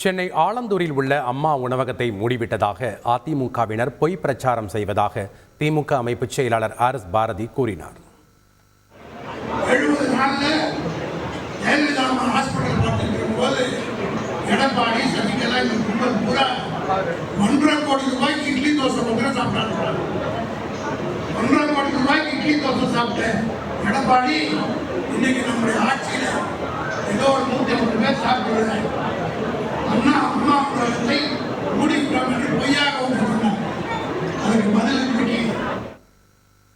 சென்னை ஆலந்தூரில் உள்ள அம்மா உணவகத்தை மூடிவிட்டதாக அதிமுகவினர் பொய் பிரச்சாரம் செய்வதாக திமுக அமைப்பு செயலாளர் RS பாரதி கூறினார். 70 நாள்ல ஜெயலலிதா ஹாஸ்பிட்டல் பார்த்துருக்கும்போது எடப்பாடி சசிகலா இந்த கும்பல் பூரா 1.5 கோடி ரூபாய்க்கு இட்லி தோசை மட்டும் சாப்பிட்டாங்க. 1.5 கோடி ரூபாய்க்கு இட்லி தோசை சாப்பிட்டு எடப்பாடி இன்னைக்கு நம்முடைய ஆட்சியில ஏதோ ஒரு 150 பேர் சாப்பிடுறாங்க. அம்மா உணவகத்தை மூடிவிட்டோம் என்று பொய்யாக சொன்னார். அதற்கு பதில்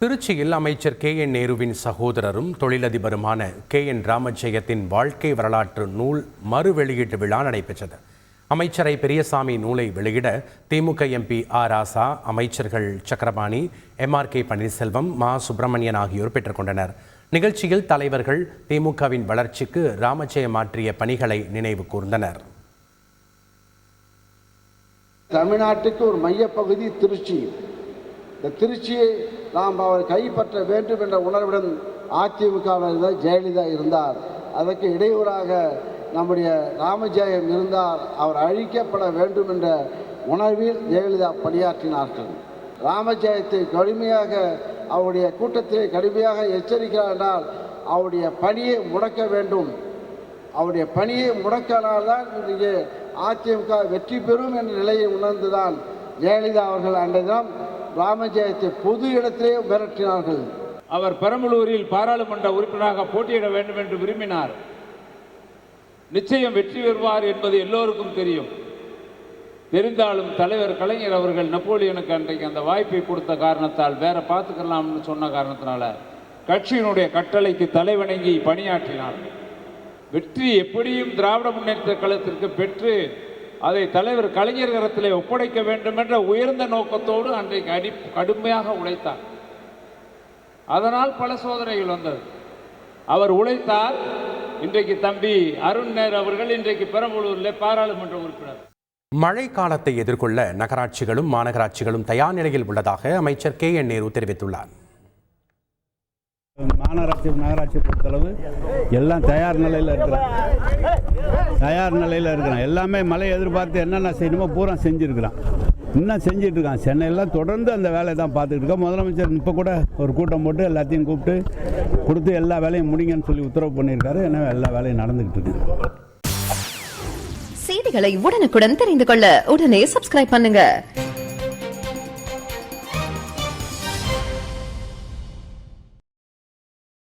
திருச்சியில் அமைச்சர் KN நேருவின் சகோதரரும் தொழிலதிபருமான KN ராமஜெயத்தின் வாழ்க்கை வரலாற்று நூல் மறு வெளியீட்டு விழா நடைபெற்றது. அமைச்சரை பெரியசாமி நூலை வெளியிட திமுக MP R ராசா, அமைச்சர்கள் சக்கரபாணி, MRK பன்னீர்செல்வம், மா சுப்பிரமணியன் ஆகியோர் பெற்றுக்கொண்டனர். நிகழ்ச்சியில் தலைவர்கள் திமுகவின் வளர்ச்சிக்கு ராமஜெயம் ஆற்றிய பணிகளை நினைவு கூர்ந்தனர். தமிழ்நாட்டுக்கு ஒரு மையப்பகுதி திருச்சி. இந்த திருச்சியை நாம் அவர் கைப்பற்ற வேண்டும் என்ற உணர்வுடன் அதிமுகவினர் ஜெயலலிதா இருந்தார். அதற்கு இடையூறாக நம்முடைய ராமஜெயம் இருந்தார். அவர் அழிக்கப்பட வேண்டும் என்ற உணர்வில் ஜெயலலிதா பணியாற்றினார்கள். ராமஜெயத்தை கடுமையாக அவருடைய கூட்டத்திலே கடுமையாக எச்சரிக்கிறார் என்றால் அவருடைய பணியை முடக்க வேண்டும். அவருடைய பணியை முடக்கினால்தான் இன்றைக்கு அதிமுக வெற்றி பெறும் என்ற நிலையை உணர்ந்துதான் ஜெயலலிதா அவர்கள் அன்றைய தினம் ராமஜெயத்தை பொது இடத்திலே மிரட்டினார்கள். அவர் பெரம்பலூரில் பாராளுமன்ற உறுப்பினராக போட்டியிட வேண்டும் என்று விரும்பினார். நிச்சயம் வெற்றி பெறுவார் என்பது எல்லோருக்கும் தெரியும். தெரிந்தாலும் தலைவர் கலைஞர் அவர்கள் நெப்போலியனுக்கு அன்றைக்கு அந்த வாய்ப்பை கொடுத்த காரணத்தால் வேற பார்த்துக்கலாம்னு சொன்ன காரணத்தினால கட்சியினுடைய கட்டளைக்கு தலைவணங்கி பணியாற்றினார். வெற்றி எப்படியும் திராவிட முன்னேற்ற கழகத்திற்கு பெற்று அதை தலைவர் கலைஞர் கரத்திலே ஒப்படைக்க வேண்டும் என்ற உயர்ந்த நோக்கத்தோடு அன்றைக்கு கடுமையாக உழைத்தார். அதனால் பல சோதனைகள் வந்தது. அவர் உழைத்தார். இன்றைக்கு தம்பி அருண் நேரு அவர்கள் இன்றைக்கு பெரம்பலூரில் பாராளுமன்ற உறுப்பினர். மழை காலத்தை எதிர்கொள்ள நகராட்சிகளும் மாநகராட்சிகளும் தயார் நிலையில் உள்ளதாக அமைச்சர் KN நேரு தெரிவித்துள்ளார். மாநகராட்சி நகராட்சி பொறுத்தளவு எல்லாம் தயார் நிலையில் இருக்கிறான். எல்லாமே மழை எதிர்பார்த்து என்னென்ன செய்யணுமோ பூரா செஞ்சுருக்கிறான். இன்னும் செஞ்சுட்டு இருக்கான். சென்னையெல்லாம் தொடர்ந்து அந்த வேலையை தான் பார்த்துட்டு இருக்கோம். முதலமைச்சர் இப்போ கூட ஒரு கூட்டம் போட்டு எல்லாத்தையும் கூப்பிட்டு கொடுத்து எல்லா வேலையும் முடிங்கன்னு சொல்லி உத்தரவு பண்ணியிருக்காரு. எனவே எல்லா வேலையும் நடந்துகிட்டு இருக்கு. செய்திகளை உடனுக்குடன் தெரிந்து கொள்ள உடனே சப்ஸ்கிரைப் பண்ணுங்க.